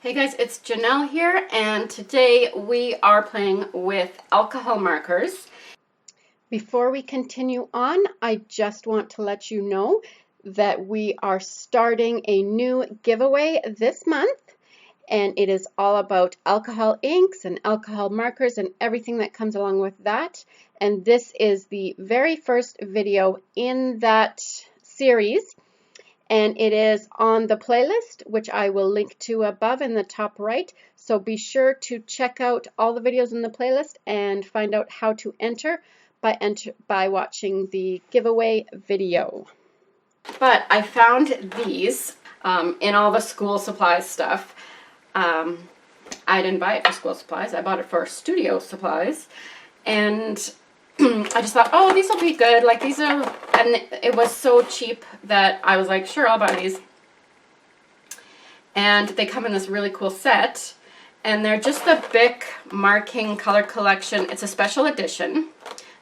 Hey guys, it's Janelle here, and today we are playing with alcohol markers. Before we continue on, I just want to let you know that we are starting a new giveaway this month, and it is all about alcohol inks and alcohol markers and everything that comes along with that. And this is the very first video in that series. And it is on the playlist, which I will link to above in the top right. So be sure to check out all the videos in the playlist and find out how to enter by watching the giveaway video. But I found these in all the school supplies stuff. I didn't buy it for school supplies. I bought it for studio supplies. And I just thought, oh, these will be good. Like, these are, and it was so cheap that I was like, sure, I'll buy these. And they come in this really cool set. And they're just the Bic Marking Color Collection. It's a special edition.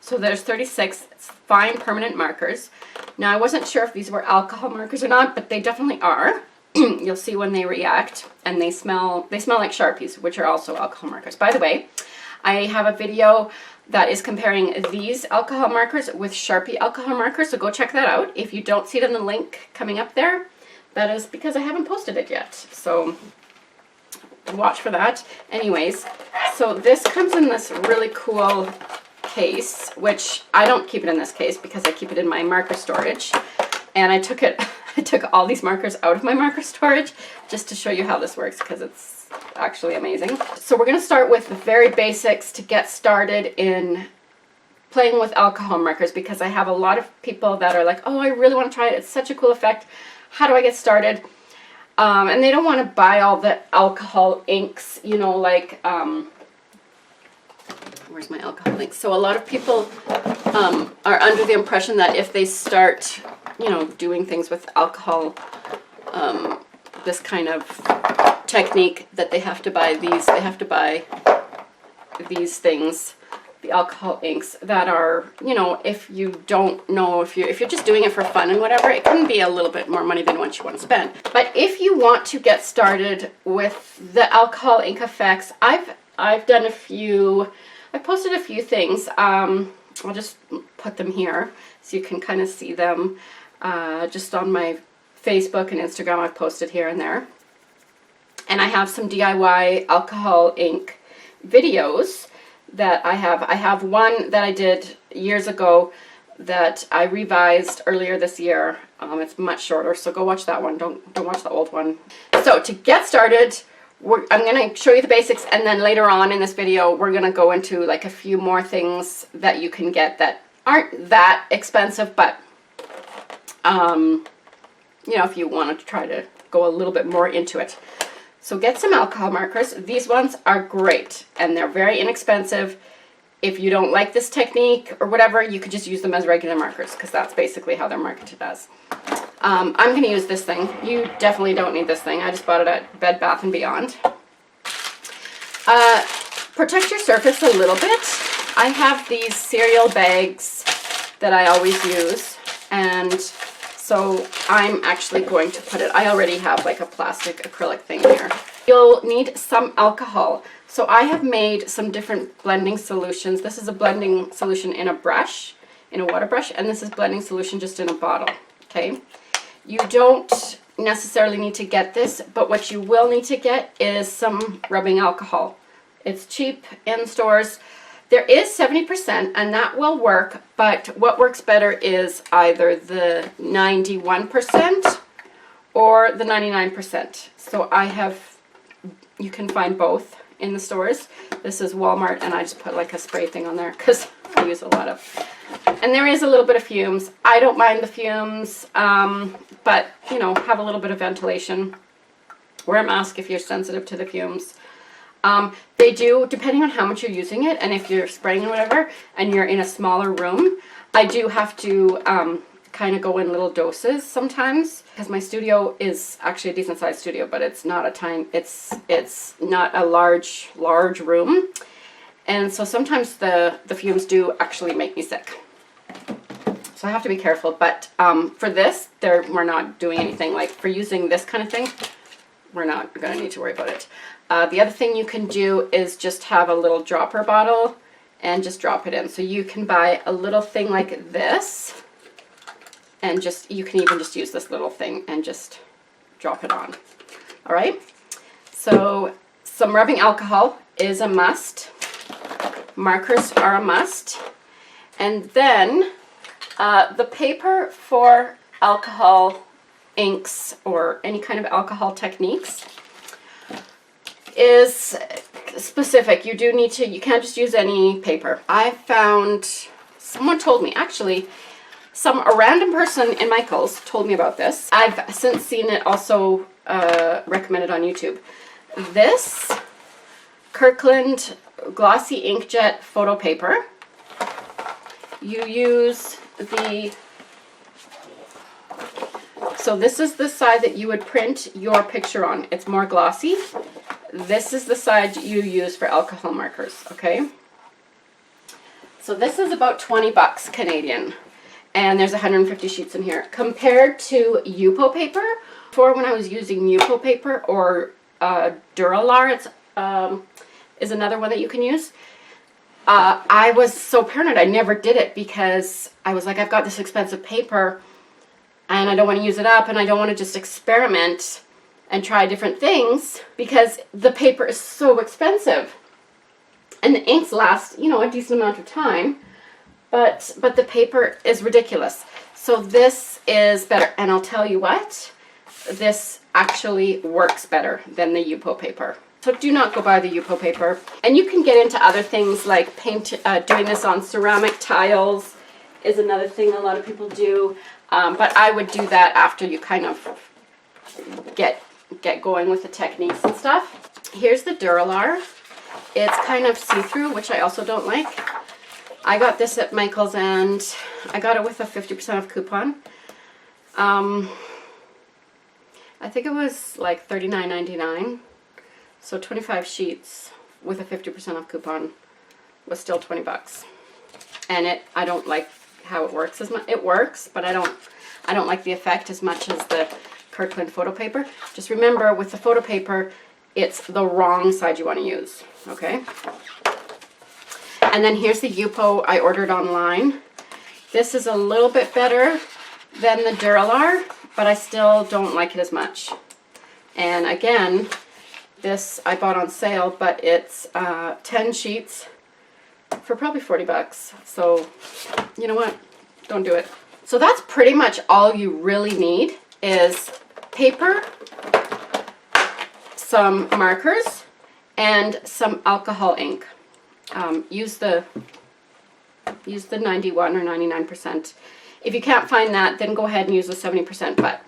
So there's 36 fine permanent markers. Now, I wasn't sure if these were alcohol markers or not, but they definitely are. You'll see when they react. And they smell like Sharpies, which are also alcohol markers. By the way, I have a video that is comparing these alcohol markers with Sharpie alcohol markers, so go check that out. If you don't see it in the link coming up there, that is because I haven't posted it yet, so watch for that. Anyways, so this comes in this really cool case, which I don't keep it in this case because I keep it in my marker storage, and I took all these markers out of my marker storage just to show you how this works, because it's actually amazing. So we're going to start with the very basics to get started in playing with alcohol markers, because I have a lot of people that are like, oh, I really want to try it. It's such a cool effect. How do I get started? And they don't want to buy all the alcohol inks, you know, like, where's my alcohol inks? So a lot of people are under the impression that if they start, you know, doing things with alcohol, this kind of technique, that they have to buy these. They have to buy these things, the alcohol inks, that are, you know, if you don't know, if you're just doing it for fun and whatever, it can be a little bit more money than what you want to spend. But if you want to get started with the alcohol ink effects, I've done a few. I posted a few things. I'll just put them here so you can kind of see them. Just on my Facebook and Instagram, I've posted here and there. And I have some DIY alcohol ink videos that I have. I have one that I did years ago that I revised earlier this year. It's much shorter, so go watch that one. Don't watch the old one. So to get started, I'm going to show you the basics, and then later on in this video, we're going to go into like a few more things that you can get that aren't that expensive, but you know, if you want to try to go a little bit more into it. So get some alcohol markers. These ones are great, and they're very inexpensive. If you don't like this technique or whatever, you could just use them as regular markers, because that's basically how they're marketed as. I'm going to use this thing. You definitely don't need this thing. I just bought it at Bed Bath & Beyond. Protect your surface a little bit. I have these cereal bags that I always use, and so I'm actually going to put it, I already have like a plastic acrylic thing here. You'll need some alcohol. So I have made some different blending solutions. This is a blending solution in a brush, in a water brush, and this is blending solution just in a bottle, okay? You don't necessarily need to get this, but what you will need to get is some rubbing alcohol. It's cheap in stores. There is 70%, and that will work, but what works better is either the 91% or the 99%. So you can find both in the stores. This is Walmart, and I just put like a spray thing on there because I use a lot of. And there is a little bit of fumes. I don't mind the fumes, but, you know, have a little bit of ventilation. Wear a mask if you're sensitive to the fumes. They do, depending on how much you're using it, and if you're spraying or whatever, and you're in a smaller room, I do have to kind of go in little doses sometimes, because my studio is actually a decent sized studio, but it's not it's not a large room, and so sometimes the fumes do actually make me sick. So I have to be careful, but for this, we're not doing anything. Like for using this kind of thing, we're not going to need to worry about it. The other thing you can do is just have a little dropper bottle and just drop it in. So you can buy a little thing like this, and you can even just use this little thing and just drop it on. All right, so some rubbing alcohol is a must. Markers are a must. And then the paper for alcohol inks or any kind of alcohol techniques is specific. You do need to, you can't just use any paper. I found, someone told me, actually, a random person in Michael's told me about this. I've since seen it also recommended on YouTube. This Kirkland glossy inkjet photo paper. You use so this is the side that you would print your picture on. It's more glossy. This is the side you use for alcohol markers, okay? So this is about 20 bucks Canadian, and there's 150 sheets in here. Compared to Yupo paper, before when I was using Yupo paper or Duralar, is another one that you can use. I was so paranoid. I never did it because I was like, I've got this expensive paper and I don't want to use it up, and I don't want to just experiment and try different things because the paper is so expensive. And the inks last, you know, a decent amount of time, but the paper is ridiculous. So this is better, and I'll tell you what, this actually works better than the Yupo paper. So do not go buy the Yupo paper. And you can get into other things like doing this on ceramic tiles is another thing a lot of people do. But I would do that after you kind of get going with the techniques and stuff. Here's the Duralar. It's kind of see-through, which I also don't like. I got this at Michael's, and I got it with a 50% off coupon. I think it was like $39.99. So 25 sheets with a 50% off coupon was still 20 bucks. And I don't like how it works as much. It works, but I don't like the effect as much as the Kirkland photo paper. Just remember, with the photo paper, it's the wrong side you want to use, okay? And then here's the Yupo I ordered online. This is a little bit better than the Duralar, but I still don't like it as much. And again, this I bought on sale, but it's 10 sheets for probably 40 bucks. So, you know what? Don't do it. So that's pretty much all you really need is paper, some markers, and some alcohol ink. Use the 91 or 99%. If you can't find that, then go ahead and use the 70%, but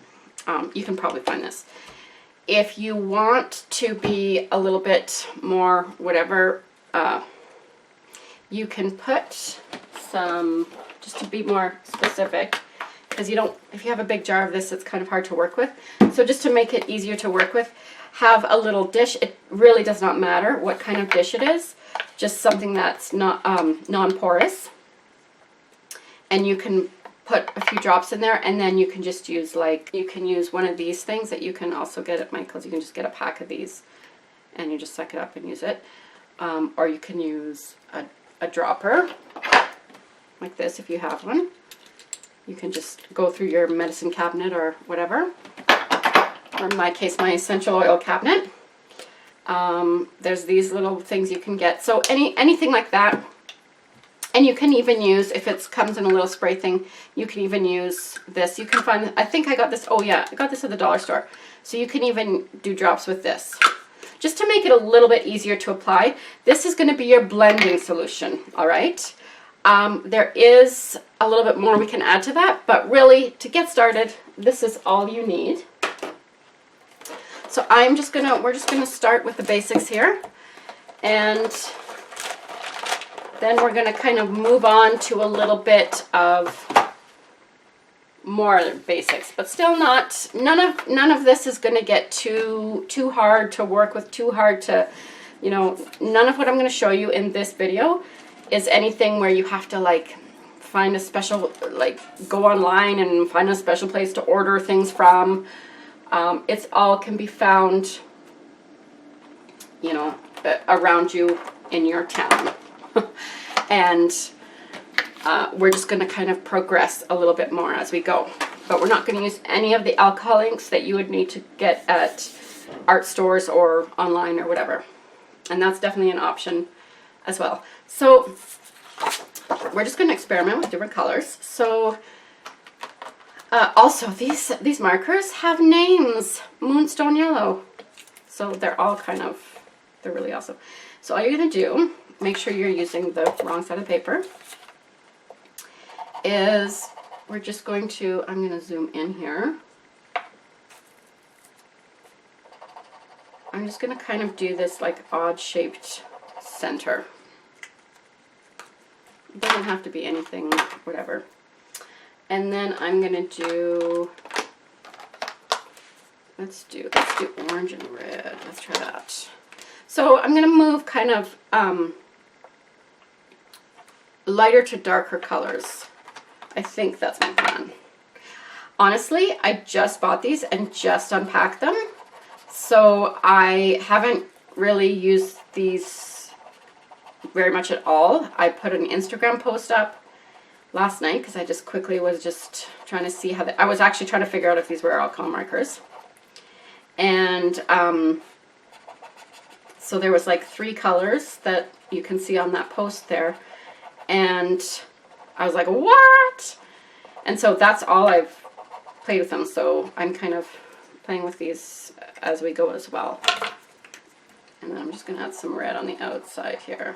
you can probably find this. If you want to be a little bit more whatever, you can put some, just to be more specific, because if you have a big jar of this, it's kind of hard to work with. So just to make it easier to work with, have a little dish. It really does not matter what kind of dish it is, just something that's not non-porous. And you can put a few drops in there, and then you can just use, like, you can use one of these things that you can also get at Michael's. You can just get a pack of these and you just suck it up and use it. Or you can use a dropper like this if you have one. You can just go through your medicine cabinet or whatever, or in my case, my essential oil cabinet. There's these little things you can get. So anything like that. And you can even use, if it comes in a little spray thing, you can even use this. You can find, I think I got this, oh yeah, I got this at the dollar store. So you can even do drops with this. Just to make it a little bit easier to apply. This is going to be your blending solution, all right? There is a little bit more we can add to that, but really, to get started, this is all you need. So we're just gonna start with the basics here, and then we're gonna kind of move on to a little bit of more basics, but still not, none of this is gonna get too hard to work with, too hard to, you know, none of what I'm gonna show you in this video is anything where you have to like find a special, like go online and find a special place to order things from. It's all can be found, you know, around you in your town. And we're just going to kind of progress a little bit more as we go. But we're not going to use any of the alcohol inks that you would need to get at art stores or online or whatever. And that's definitely an option as well. So we're just going to experiment with different colors. So also these markers have names. Moonstone Yellow. So they're all they're really awesome. So all you're going to do, make sure you're using the wrong side of the paper, is we're just going to, I'm going to zoom in here. I'm just going to kind of do this like odd shaped center. It doesn't have to be anything, whatever. And then I'm going to do, let's do orange and red. Let's try that. So I'm going to move kind of lighter to darker colors. I think that's my plan. Honestly, I just bought these and just unpacked them. So I haven't really used these very much at all. I put an Instagram post up last night because I just quickly was just trying to see how I was actually trying to figure out if these were alcohol markers. And so there was like 3 colors that you can see on that post there. And I was like, what? And so that's all I've played with them. So I'm kind of playing with these as we go as well. And then I'm just going to add some red on the outside here.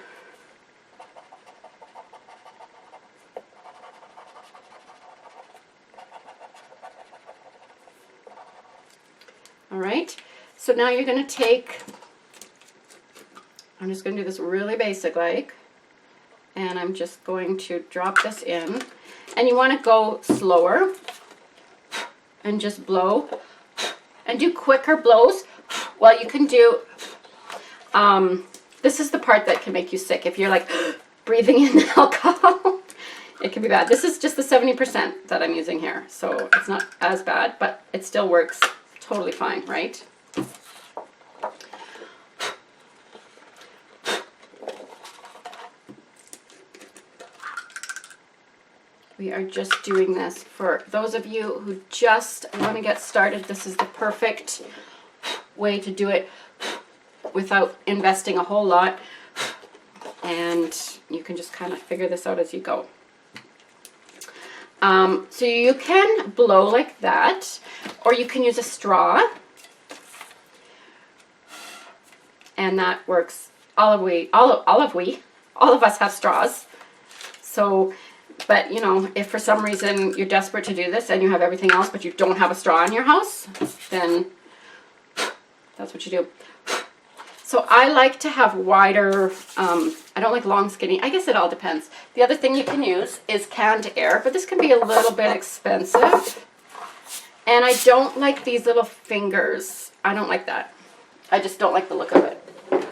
All right. So now you're going to take, I'm just going to do this really basic like. And I'm just going to drop this in. And you want to go slower and just blow. And do quicker blows. Well, you can do, this is the part that can make you sick. If you're like breathing in alcohol, it can be bad. This is just the 70% that I'm using here. So it's not as bad, but it still works totally fine, right? We are just doing this for those of you who just want to get started. This is the perfect way to do it without investing a whole lot. And you can just kind of figure this out as you go. So you can blow like that, or you can use a straw. And that works. All of us have straws. So, but you know, if for some reason you're desperate to do this and you have everything else, but you don't have a straw in your house, then that's what you do. So I like to have wider, I don't like long skinny. I guess it all depends. The other thing you can use is canned air, but this can be a little bit expensive. And I don't like these little fingers. I don't like that. I just don't like the look of it.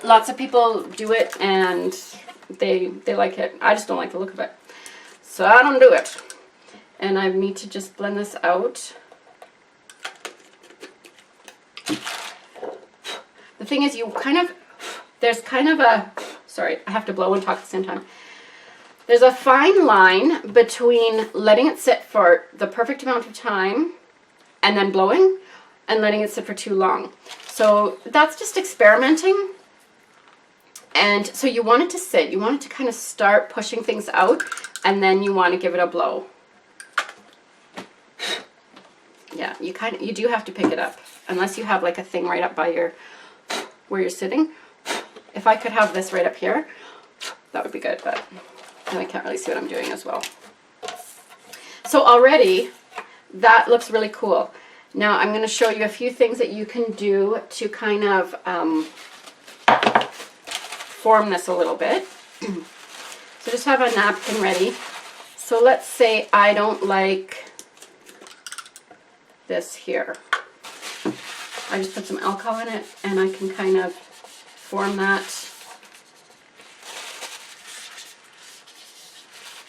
Lots of people do it and they like it. I just don't like the look of it. So I don't do it. And I need to just blend this out. The thing is, there's kind of a, sorry, I have to blow and talk at the same time. There's a fine line between letting it sit for the perfect amount of time and then blowing, and letting it sit for too long. So that's just experimenting. And so you want it to sit. You want it to kind of start pushing things out, and then you want to give it a blow. Yeah, you do have to pick it up, unless you have like a thing right up by where you're sitting. If I could have this right up here, that would be good, but then I can't really see what I'm doing as well. So already, that looks really cool. Now I'm going to show you a few things that you can do to kind of form this a little bit. So just have a napkin ready. So let's say I don't like this here. I just put some alcohol in it and I can kind of form that.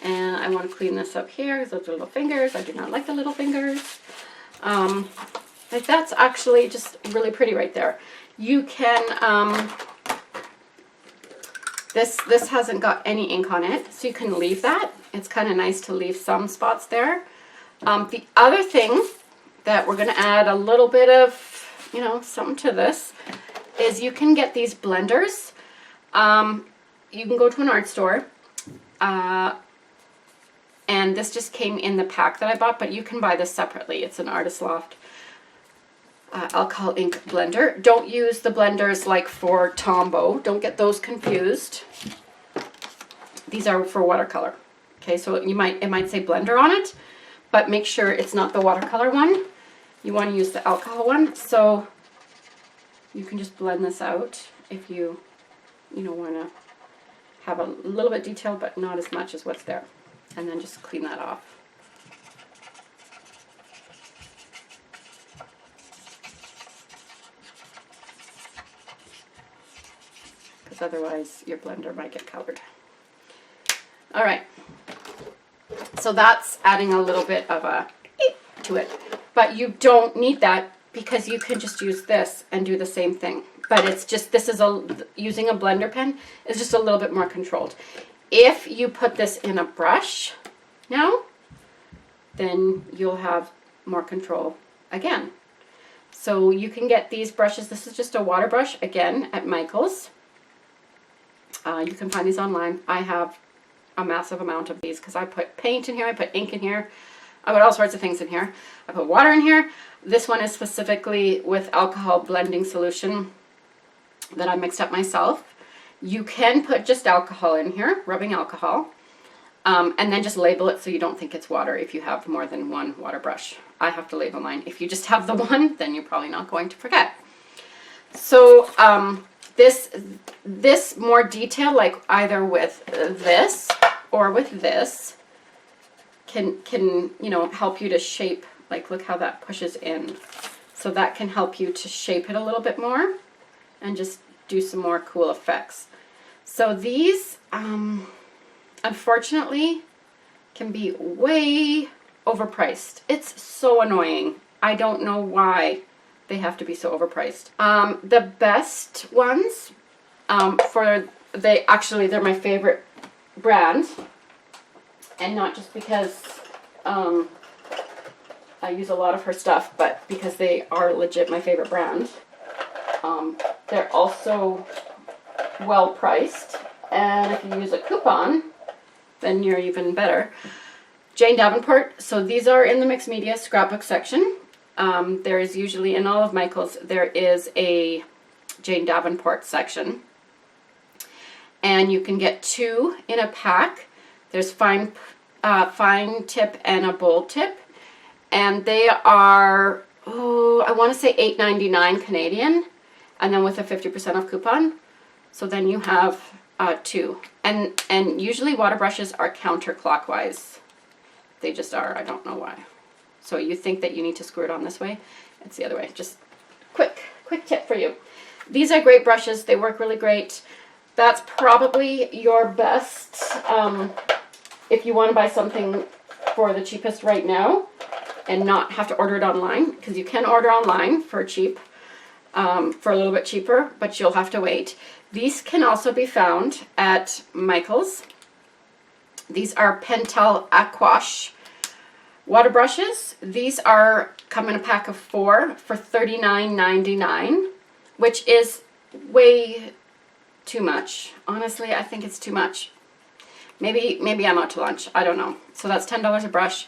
And I want to clean this up here because those are little fingers. I do not like the little fingers. Like that's actually just really pretty right there. You can, this hasn't got any ink on it, so you can leave that. It's kind of nice to leave some spots there. The other thing that we're going to add a little bit of, you know, something to this is you can get these blenders. You can go to an art store, and this just came in the pack that I bought, but you can buy this separately. It's an Artist Loft alcohol ink blender. Don't use the blenders like for Tombow. Don't get those confused. These are for watercolor. Okay, so it might say blender on it, but make sure it's not the watercolor one. You want to use the alcohol one. So you can just blend this out if you want to have a little bit detailed, but not as much as what's there. And then just clean that off. Because otherwise your blender might get colored. All right. So that's adding a little bit of a to it. But you don't need that because you can just use this and do the same thing. But it's just, using a blender pen is just a little bit more controlled. If you put this in a brush now, then you'll have more control again. So you can get these brushes. This is just a water brush, again, at Michael's. You can find these online. I have a massive amount of these because I put paint in here, I put ink in here, I put all sorts of things in here. I put water in here. This one is specifically with alcohol blending solution that I mixed up myself. You can put just alcohol in here, rubbing alcohol, and then just label it so you don't think it's water if you have more than one water brush. I have to label mine. If you just have the one, then you're probably not going to forget. So this more detail, like either with this or with this, can help you to shape. Like, look how that pushes in. So that can help you to shape it a little bit more and just do some more cool effects. So these, unfortunately, can be way overpriced. It's so annoying. I don't know why they have to be so overpriced. The best ones, they're my favorite brand, and not just because I use a lot of her stuff, but because they are legit my favorite brand. They're also well priced, and if you use a coupon, then you're even better. Jane Davenport. So these are in the mixed media scrapbook section. There is usually, in all of Michael's, there is a Jane Davenport section. And you can get 2 in a pack. There's fine tip and a bold tip. And they are, I want to say $8.99 Canadian. And then with a 50% off coupon. So then you have 2. And usually water brushes are counterclockwise. They just are. I don't know why. So you think that you need to screw it on this way. It's the other way. Just quick tip for you. These are great brushes. They work really great. That's probably your best if you want to buy something for the cheapest right now and not have to order it online, because you can order online for cheap, for a little bit cheaper, but you'll have to wait. These can also be found at Michael's. These are Pentel Aquash water brushes. These come in a pack of 4 for $39.99, which is way too much. Honestly, I think it's too much. Maybe I'm out to lunch. I don't know. So that's $10 a brush.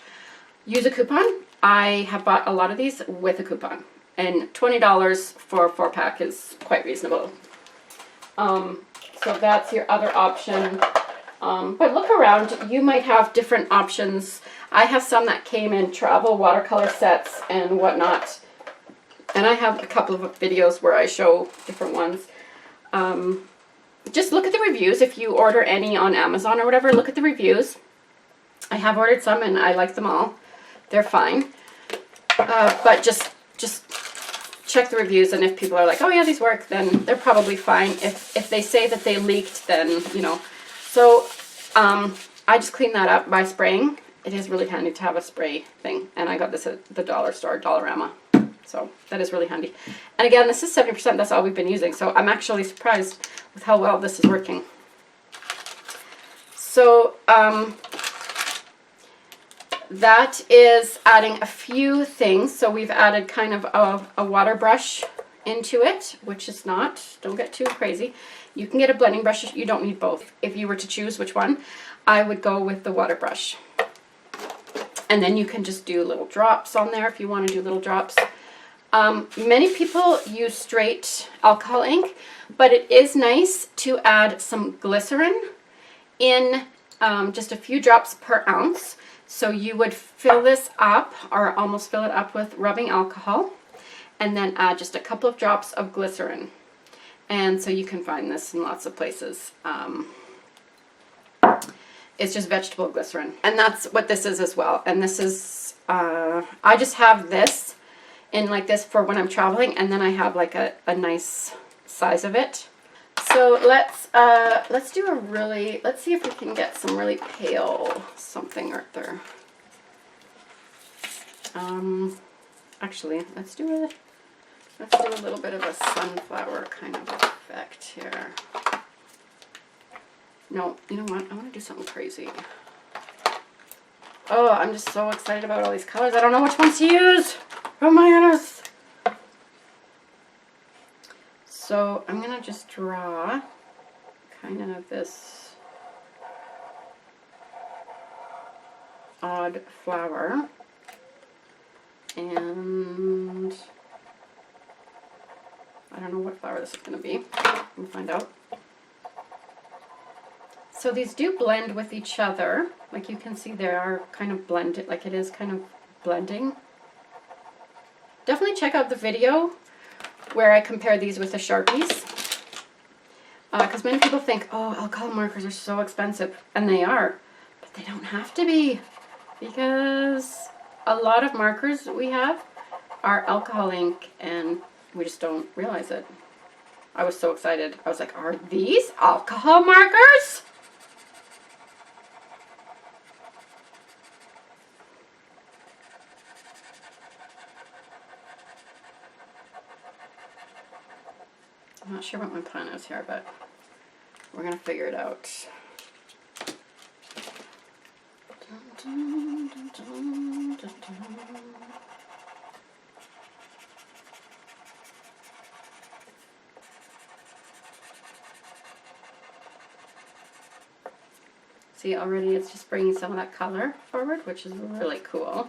Use a coupon. I have bought a lot of these with a coupon, and $20 for a 4-pack is quite reasonable. So that's your other option. But look around. You might have different options. I have some that came in travel watercolor sets and whatnot. And I have a couple of videos where I show different ones. Just look at the reviews. If you order any on Amazon or whatever, look at the reviews. I have ordered some and I like them all. They're fine. But just check the reviews, and if people are like, oh yeah, these work, then they're probably fine. If they say that they leaked, then, So I just clean that up by spraying. It is really handy to have a spray thing. And I got this at the dollar store, Dollarama. So that is really handy. And again, this is 70%. That's all we've been using. So I'm actually surprised with how well this is working. So that is adding a few things. So we've added kind of a water brush into it, which is not, don't get too crazy. You can get a blending brush. You don't need both. If you were to choose which one, I would go with the water brush. And then you can just do little drops on there if you want to do little drops. Many people use straight alcohol ink, but it is nice to add some glycerin in just a few drops per ounce. So you would fill this up, or almost fill it up, with rubbing alcohol, and then add just a couple of drops of glycerin. And so you can find this in lots of places. It's just vegetable glycerin. And that's what this is as well. And this is, I just have this in like this for when I'm traveling, and then I have like a nice size of it. So let's do a really, let's see if we can get some really pale something right there. Actually, let's do a little bit of a sunflower kind of effect here. No, you know what? I want to do something crazy. Oh, I'm just so excited about all these colors. I don't know which ones to use. Oh my goodness. So I'm going to just draw kind of this odd flower. And I don't know what flower this is going to be. We'll find out. So these do blend with each other. Like you can see, they are kind of blended, like it is kind of blending. Definitely check out the video where I compare these with the Sharpies. Because many people think, oh, alcohol markers are so expensive. And they are. But they don't have to be. Because a lot of markers we have are alcohol ink, and we just don't realize it. I was so excited. I was like, are these alcohol markers? I'm not sure what my plan is here, but we're going to figure it out. Dun, dun, dun, dun, dun, dun. See, already it's just bringing some of that color forward, which is really cool.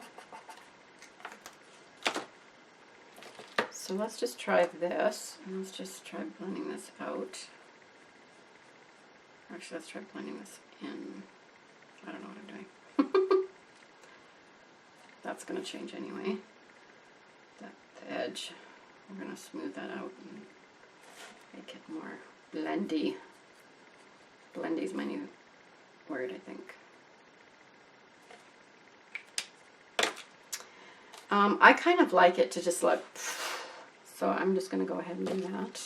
So let's just try this, and let's just try blending this out. Actually, let's try blending this in. I don't know what I'm doing. That's going to change anyway. The edge, we're going to smooth that out and make it more blendy. Blendy is my new word, I think. I kind of like it to just look, so I'm just going to go ahead and do that.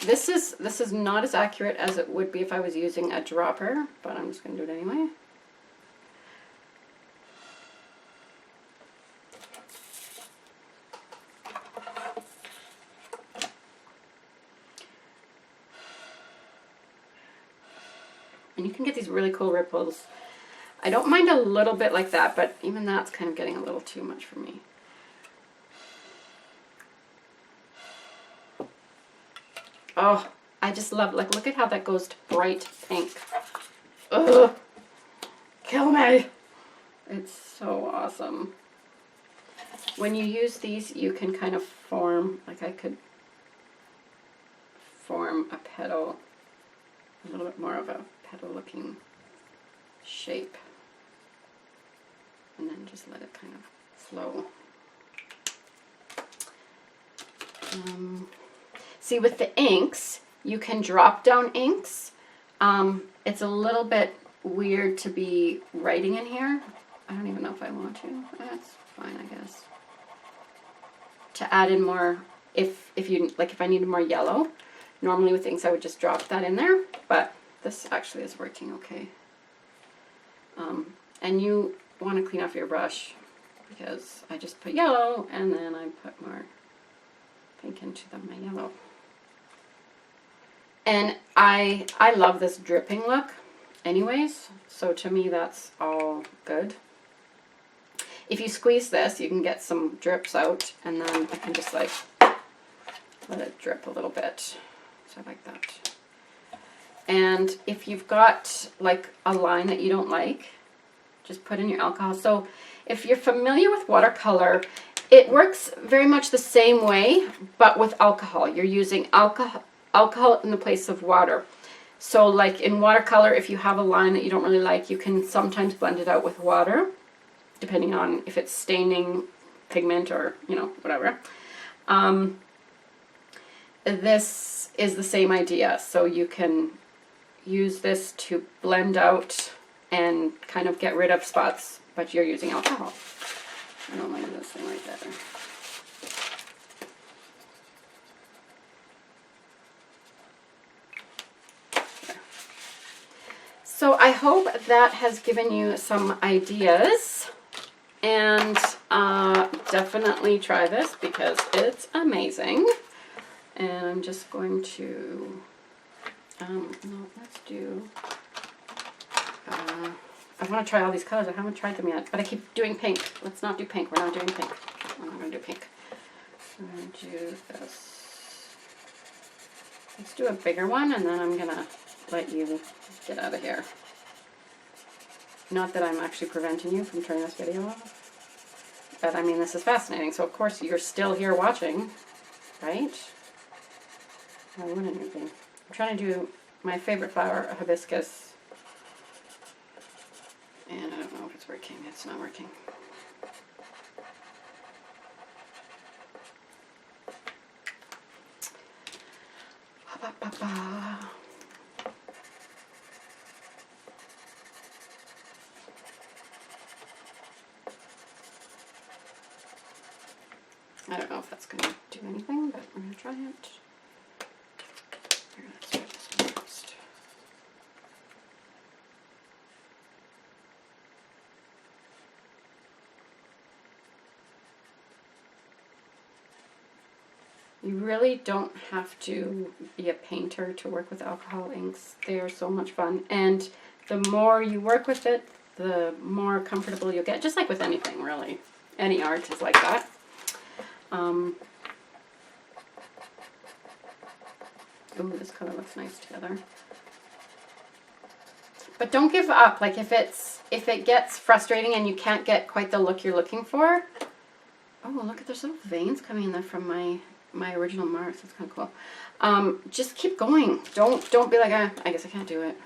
This is not as accurate as it would be if I was using a dropper, but I'm just going to do it anyway. And you can get these really cool ripples. I don't mind a little bit like that, but even that's kind of getting a little too much for me. Oh, I just love, like, look at how that goes to bright pink. Ugh, kill me. It's so awesome. When you use these, you can kind of form, like I could form a petal, a little bit more of a petal looking shape, and then just let it kind of flow. See, with the inks, you can drop down inks. It's a little bit weird to be writing in here. I don't even know if I want to. That's fine, I guess. To add in more, if I needed more yellow, normally with inks I would just drop that in there, but this actually is working okay. And you want to clean off your brush because I just put yellow and then I put more pink into my yellow. And I love this dripping look anyways, so to me that's all good. If you squeeze this, you can get some drips out, and then I can just like let it drip a little bit. So I like that. And if you've got like a line that you don't like, just put in your alcohol. So if you're familiar with watercolor, it works very much the same way, but with alcohol. You're using alcohol in the place of water. So like in watercolor, if you have a line that you don't really like, you can sometimes blend it out with water, depending on if it's staining pigment or, you know, whatever. This is the same idea. So you can use this to blend out and kind of get rid of spots, but you're using alcohol. I don't like this thing right there. So I hope that has given you some ideas, and definitely try this because it's amazing. And I'm just going to, no, let's do, I want to try all these colors. I haven't tried them yet, but I keep doing pink. Let's not do pink. We're not doing pink. I'm not going to do pink. I'm going to do this. Let's do a bigger one, and then I'm going to let you get out of here. Not that I'm actually preventing you from turning this video off, but I mean, this is fascinating. So of course you're still here watching, right? Why wouldn't you be? I'm trying to do my favorite flower, a hibiscus, and I don't know if it's working. It's not working. Ba, ba, ba. I don't know if that's going to do anything, but we're going to try it. Here, let's try this one first. You really don't have to be a painter to work with alcohol inks. They are so much fun, and the more you work with it, the more comfortable you'll get, just like with anything, really. Any art is like that. Ooh, this color looks nice together. But don't give up. Like if it gets frustrating and you can't get quite the look you're looking for. Oh, look at there's little veins coming in there from my original marks. That's kind of cool. Just keep going. Don't be like, I guess I can't do it.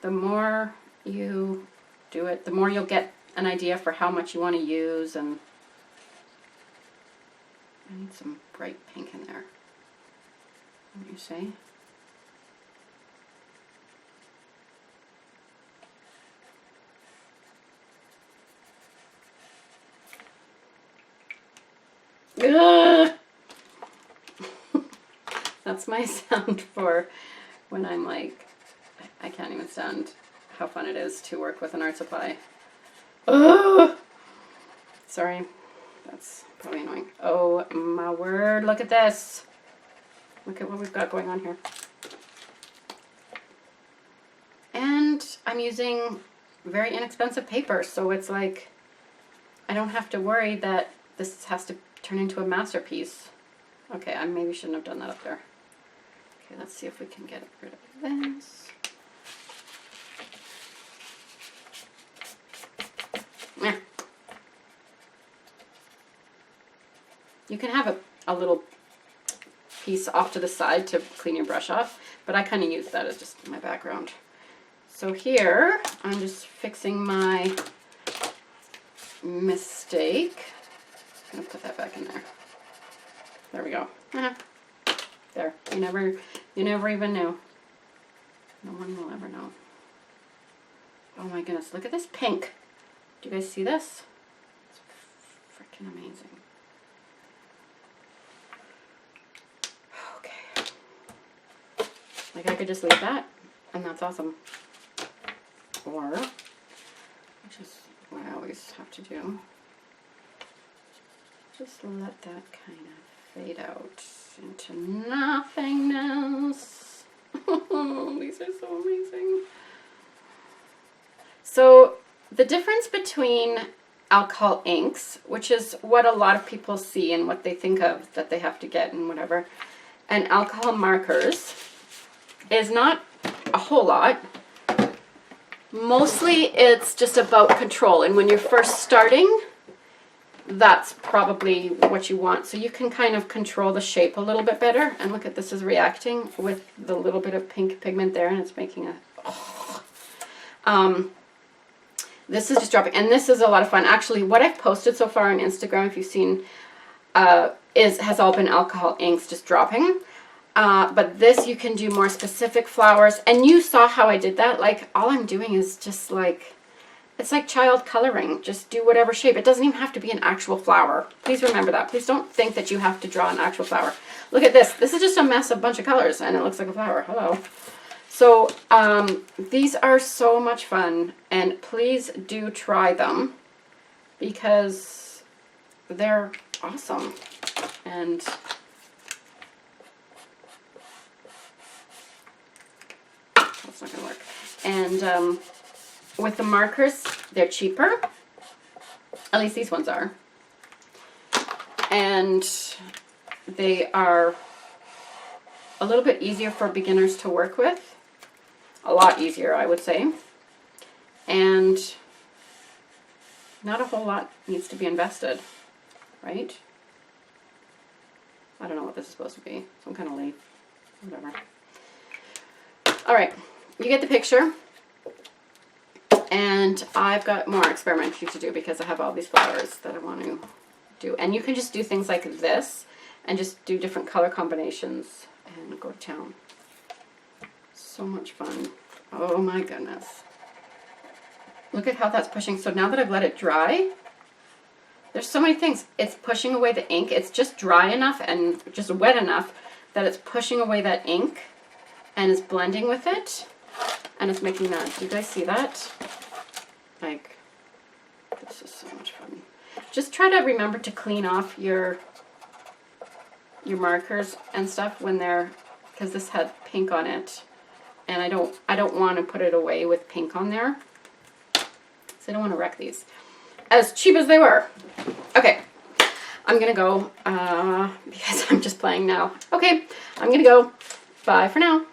The more you do it, the more you'll get an idea for how much you want to use. And I need some bright pink in there. What do you say? That's my sound for when I'm like, I can't even stand how fun it is to work with an art supply. Sorry, that's probably annoying. Oh my word, look at this. Look at what we've got going on here. And I'm using very inexpensive paper, so it's like I don't have to worry that this has to turn into a masterpiece. Okay, I maybe shouldn't have done that up there. Okay, let's see if we can get rid of this. Yeah. You can have a little piece off to the side to clean your brush off, but I kind of use that as just my background. So here, I'm just fixing my mistake. I'm gonna put that back in there. There we go. There. You never even knew. No one will ever know. Oh my goodness, look at this pink. Do you guys see this? It's freaking amazing. Okay. Like I could just leave that, and that's awesome. Or, which is what I always always have to do. Just let that kind of fade out into nothingness. These are so amazing. So the difference between alcohol inks, which is what a lot of people see and what they think of that they have to get and whatever, and alcohol markers is not a whole lot. Mostly it's just about control, and when you're first starting, that's probably what you want. So you can kind of control the shape a little bit better. And look at this is reacting with the little bit of pink pigment there, and it's making a... this is just dropping, and this is a lot of fun. Actually, what I've posted so far on Instagram, if you've seen, has all been alcohol inks just dropping. But this, you can do more specific flowers. And you saw how I did that. Like, all I'm doing is just like, it's like child coloring. Just do whatever shape. It doesn't even have to be an actual flower. Please remember that. Please don't think that you have to draw an actual flower. Look at this. This is just a mess of a bunch of colors, and it looks like a flower. Hello. So, these are so much fun, and please do try them because they're awesome. And that's not gonna work. And with the markers, they're cheaper. At least these ones are. And they are a little bit easier for beginners to work with. A lot easier, I would say. And not a whole lot needs to be invested, right? I don't know what this is supposed to be. Some kind of leaf. Whatever. All right, you get the picture. And I've got more experimenting to do because I have all these flowers that I want to do. And you can just do things like this and just do different color combinations and go to town. So much fun. Oh my goodness. Look at how that's pushing. So now that I've let it dry, there's so many things. It's pushing away the ink. It's just dry enough and just wet enough that it's pushing away that ink and is blending with it. And it's making that. Do you guys see that? Like, this is so much fun. Just try to remember to clean off your markers and stuff when they're, because this had pink on it. And I don't want to put it away with pink on there. So I don't want to wreck these. As cheap as they were. Okay. I'm going to go because I'm just playing now. Okay. I'm going to go. Bye for now.